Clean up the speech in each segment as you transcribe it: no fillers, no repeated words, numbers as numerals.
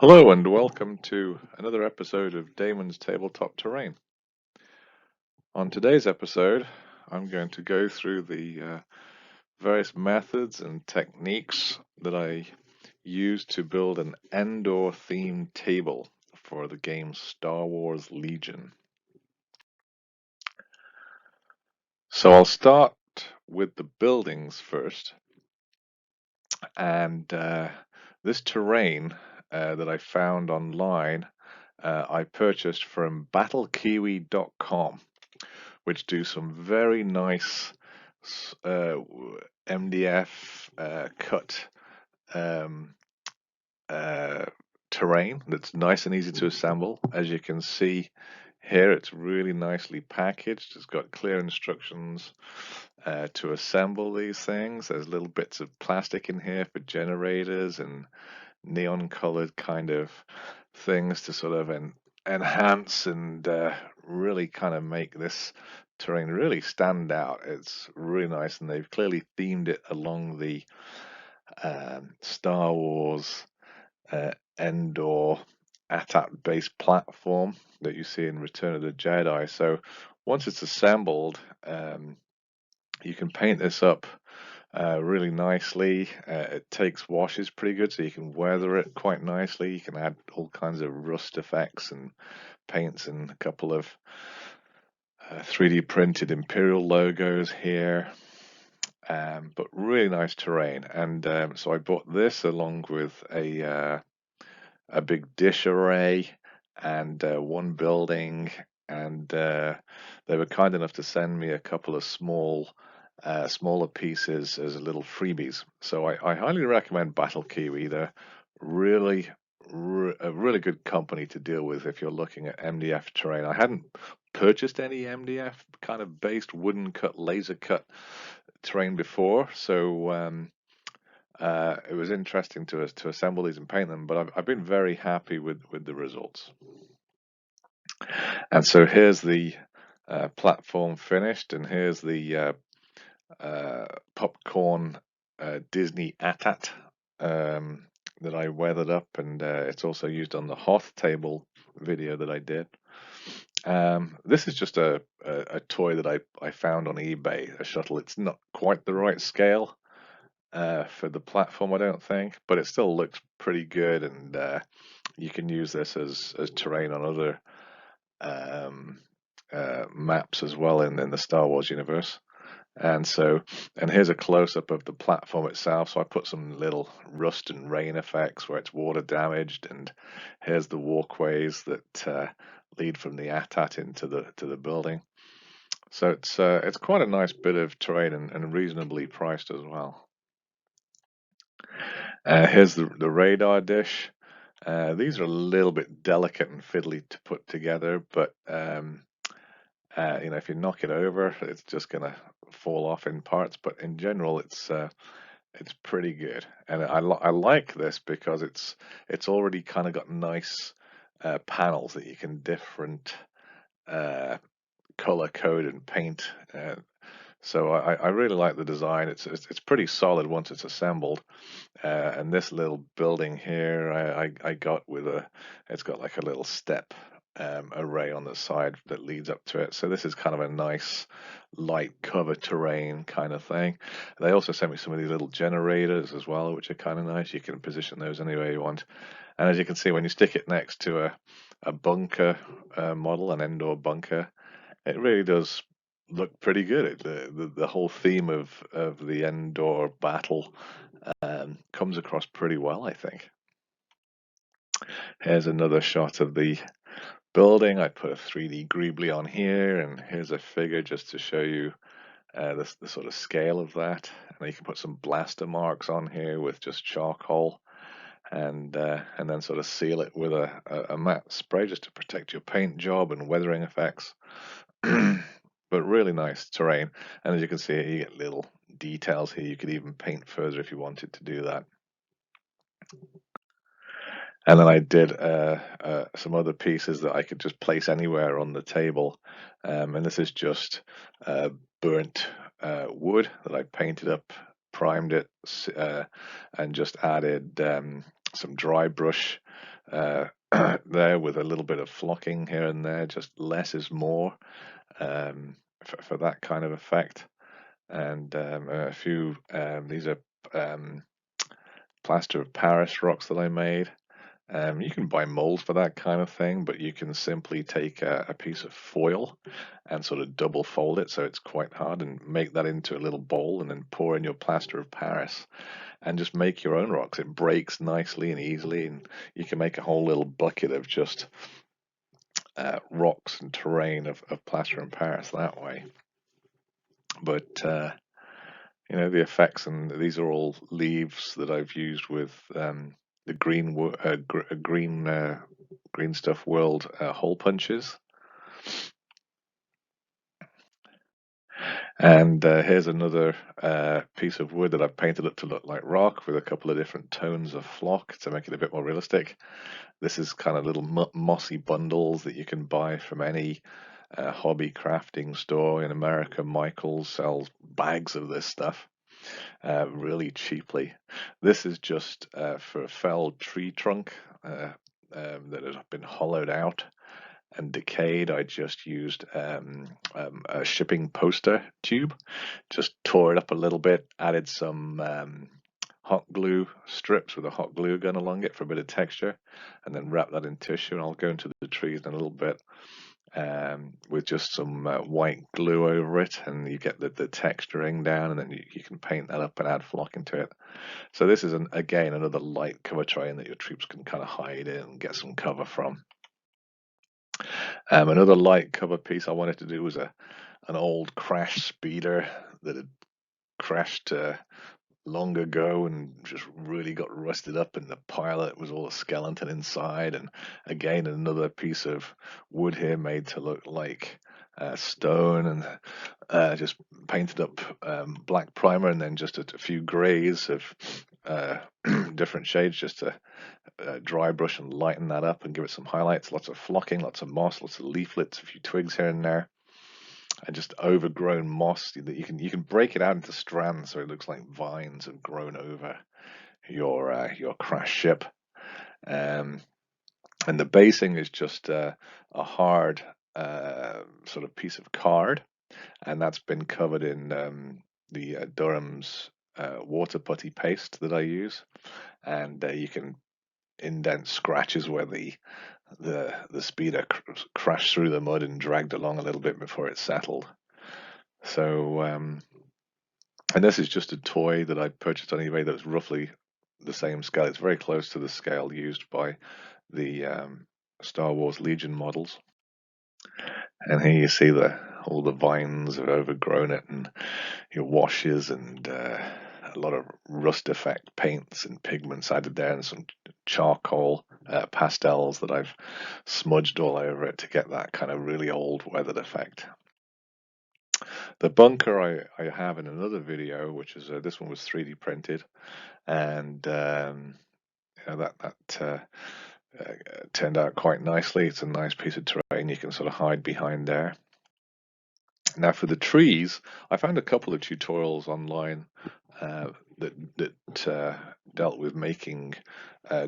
Hello and welcome to another episode of Damon's Tabletop Terrain. On today's episode, I'm going to go through the various methods and techniques that I use to build an Endor themed table for the game Star Wars Legion. So I'll start with the buildings first, and this terrain that I found online I purchased from battlekiwi.com, which do some very nice uh, MDF cut um, uh, terrain that's nice and easy to assemble. As you can see here, it's really nicely packaged. It's got clear instructions to assemble these things. There's little bits of plastic in here for generators and neon colored kind of things to sort of enhance and really kind of make this terrain really stand out. It's really nice, and they've clearly themed it along the Star Wars Endor AT-AT based platform that you see in Return of the Jedi. So once it's assembled, you can paint this up really nicely. It takes washes pretty good, so you can weather it quite nicely. You can add all kinds of rust effects and paints and a couple of 3D printed Imperial logos here. But really nice terrain. And so I bought this along with a big dish array and one building. And they were kind enough to send me a couple of smaller pieces as little freebies. So I highly recommend Battle Kiwi. They're really, a really good company to deal with if you're looking at MDF terrain. I hadn't purchased any MDF kind of based wooden cut, laser cut terrain before, so it was interesting to assemble these and paint them. But I've been very happy with the results. And so here's the platform finished, and here's the popcorn Disney AT-AT that I weathered up, and it's also used on the Hoth table video that I did. This is just a toy that I found on eBay, a shuttle. It's not quite the right scale for the platform, I don't think, but it still looks pretty good, and you can use this as terrain on other um, maps as well in the Star Wars universe. And so, and here's a close-up of the platform itself. So I put some little rust and rain effects where it's water damaged, and here's the walkways that lead from the AT-AT into the building. So it's quite a nice bit of terrain and reasonably priced as well. Here's the radar dish. These are a little bit delicate and fiddly to put together, but if you knock it over, it's just gonna fall off in parts. But in general, it's pretty good, and I like this because it's already kind of got nice panels that you can different uh, color code and paint. So I really like the design. It's pretty solid once it's assembled. And this little building here, I got with it's got like a little step array on the side that leads up to it. So this is kind of a nice light cover terrain kind of thing. They also sent me some of these little generators as well, which are kind of nice. You can position those anywhere you want. And as you can see, when you stick it next to a bunker model, an Endor bunker, it really does look pretty good. The whole theme of the Endor battle comes across pretty well, I think. Here's another shot of the building. I put a 3D greebly on here, and here's a figure just to show you the sort of scale of that. And you can put some blaster marks on here with just charcoal, and then sort of seal it with a matte spray just to protect your paint job and weathering effects. But really nice terrain, and as you can see, you get little details here. You could even paint further if you wanted to do that. And then I did some other pieces that I could just place anywhere on the table. And this is just burnt wood that I painted up, primed it, and just added some dry brush uh, there with a little bit of flocking here and there, just less is more, for that kind of effect. And a few, these are um, plaster of Paris rocks that I made. You can buy molds for that kind of thing, but you can simply take a piece of foil and sort of double fold it so it's quite hard and make that into a little bowl and then pour in your plaster of Paris and just make your own rocks. It breaks nicely and easily, and you can make a whole little bucket of just rocks and terrain of plaster of Paris that way. But the effects, and these are all leaves that I've used with the green stuff world hole punches. And here's another piece of wood that I've painted up to look like rock with a couple of different tones of flock to make it a bit more realistic. This is kind of little mossy bundles that you can buy from any hobby crafting store in America. Michaels sells bags of this stuff really cheaply. This is just for a felled tree trunk that has been hollowed out and decayed. I just used a shipping poster tube, just tore it up a little bit, added some hot glue strips with a hot glue gun along it for a bit of texture, and then wrap that in tissue. And I'll go into the trees in a little bit with just some white glue over it, and you get the texturing down, and then you can paint that up and add flock into it. So this is, again, another light cover terrain that your troops can kind of hide in and get some cover from. Another light cover piece I wanted to do was an old crash speeder that had crashed long ago and just really got rusted up, and the pilot was all a skeleton inside. And again, another piece of wood here made to look like stone, and just painted up black primer, and then just a few grays of different shades just to dry brush and lighten that up and give it some highlights. Lots of flocking, lots of moss, lots of leaflets, a few twigs here and there, and just overgrown moss that you can break it out into strands so it looks like vines have grown over your crash ship. Um, and the basing is just a hard sort of piece of card, and that's been covered in the Durham's water putty paste that I use, and you can indent scratches where the speeder crashed through the mud and dragged along a little bit before it settled. So, and this is just a toy that I purchased on eBay that's roughly the same scale. It's very close to the scale used by the Star Wars Legion models. And here you see all the vines have overgrown it, and your washes, and a lot of rust effect paints and pigments added there, and some charcoal pastels that I've smudged all over it to get that kind of really old weathered effect. The bunker I have in another video, which is this one was 3D printed, and that turned out quite nicely. It's a nice piece of terrain you can sort of hide behind there. Now for the trees, I found a couple of tutorials online that dealt with making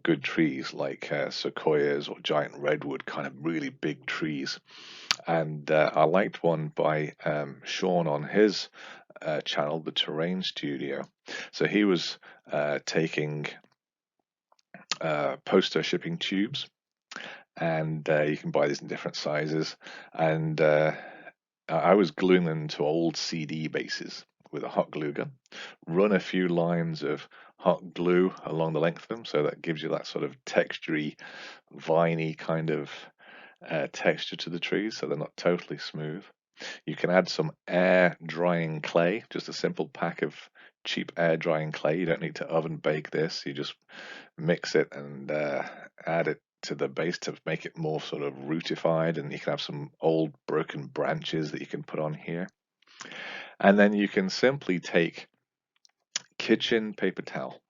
good trees like sequoias or giant redwood, kind of really big trees. And I liked one by Sean on his channel, the Terrain Studio. So he was taking poster shipping tubes, and you can buy these in different sizes. And I was gluing them to old CD bases with a hot glue gun. Run a few lines of hot glue along the length of them, so that gives you that sort of textury, viney kind of texture to the trees, so they're not totally smooth. You can add some air drying clay, just a simple pack of cheap air drying clay. You don't need to oven bake this. You just mix it and add it to the base to make it more sort of rootified, and you can have some old broken branches that you can put on here. And then you can simply take kitchen paper towel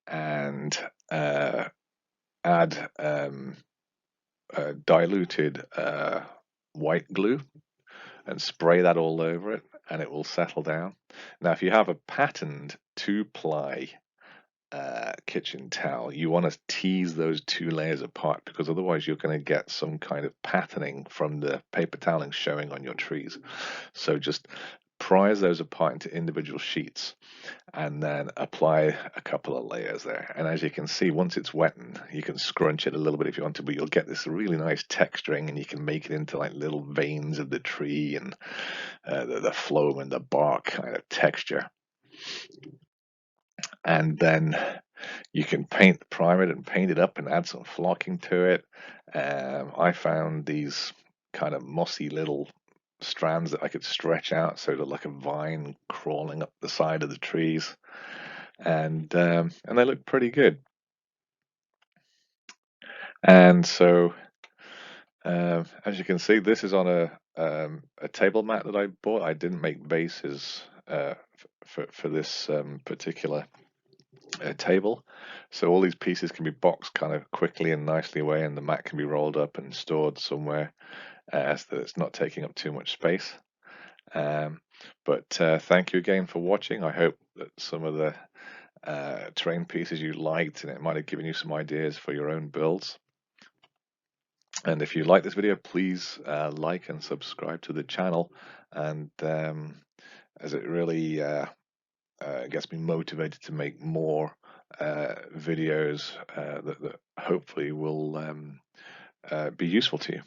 and add diluted white glue and spray that all over it, and it will settle down. Now, if you have a patterned 2-ply kitchen towel, you want to tease those two layers apart, because otherwise you're going to get some kind of patterning from the paper toweling showing on your trees. So just prise those apart into individual sheets and then apply a couple of layers there. And as you can see, once it's wettened, you can scrunch it a little bit if you want to, but you'll get this really nice texturing, and you can make it into like little veins of the tree, and the phloem and the bark kind of texture. And then you can prime it and paint it up and add some flocking to it. I found these kind of mossy little strands that I could stretch out so they're like a vine crawling up the side of the trees, and they look pretty good. And so, as you can see, this is on a table mat that I bought. I didn't make bases for this particular table. So all these pieces can be boxed kind of quickly and nicely away, and the mat can be rolled up and stored somewhere so that it's not taking up too much space. Um, but thank you again for watching. I hope that some of the terrain pieces you liked, and it might have given you some ideas for your own builds. And if you like this video, please like and subscribe to the channel, and as it really gets me motivated to make more videos that hopefully will be useful to you.